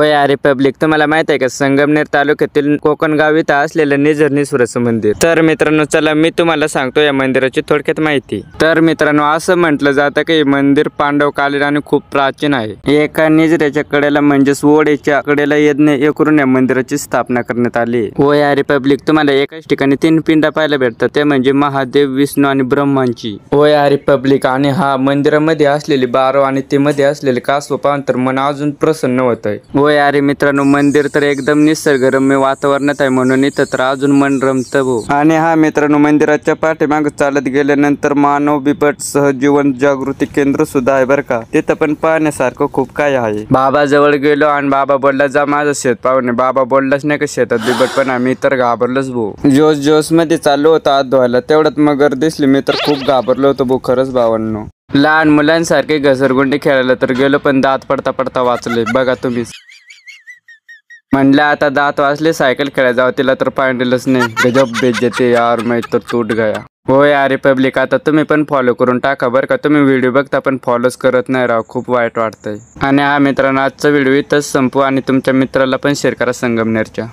होय अरे पब्लिक, तुम्हाला माहित आहे का संगमनेर तालुक्यातील कोकणगाव इथं असलेलं निझरनेश्वराचं मंदिर। तर मित्रांनो चला मी तुम्हाला सांगतो या मंदिराची थोडक्यात माहिती। तर मित्रांनो असं म्हटलं जातं की हे मंदिर पांडवकालीन आणि खूप प्राचीन आहे। एका निझऱ्याच्या कडेला म्हणजेच ओढ्याच्या कडेला यज्ञ करून या मंदिराची स्थापना करण्यात आली। होय अरे पब्लिक, तुम्हाला एकाच ठिकाणी 3 पिंड पाहायला भेटतात, ते म्हणजे महादेव, विष्णू आणि ब्रह्मांची। होय अरे पब्लिक, आणि हा मंदिरामध्ये असलेली बारव आणि ते मध्ये असलेले कासव पाहून तर मन अजून प्रसन्न होत आहे। होय अरे मित्रांनो, मंदिर तर एकदम निसर्गरम्य वातावरणात आहे, म्हणून इथं तर अजून मन रमतं भाऊ। आणि हा मित्रांनो, मंदिराच्या पाठीमागे चालत गेल्यानंतर मानव बिबट सहजीवन जागृती केंद्र सुद्धा आहे बरं का। तिथं पण पाहण्यासारखं खूप काय आहे। बाबा जवळ गेलो आणि बाबा बोलला जा माझं शेत पाहुणे। बाबा बोललाच नाही का शेतात बिबट, पण आम्ही तर घाबरलोच भाऊ। जोश मध्ये चाललो होतो हात धुवायला, तेवढ्यात मगर दिसली, मी तर खूप घाबरलो होतो भाऊ खरंच भावांनो। लहान मुलांसारखे घसरगुंडी खेळायला तर गेलो, पण दात पडता पडता वाचले बघा तुम्हीच। म्हणलं आता दात वाचले सायकल खेळायला जावं, तिला तर पाहिलंच नाही। गजब बेइज्जती यार, मैं तो टूट गया। होय अरे पब्लिक, आता तुम्ही पण फॉलो करून टाका बरं का। तुम्ही व्हिडिओ बघता पण फॉलोच करत नाही राव, खूप वाईट वाटतंय। आणि हा मित्रांनो, आजचा व्हिडिओ इथंच संपू आणि तुमच्या मित्राला पण शेअर करा संगमनेरच्या।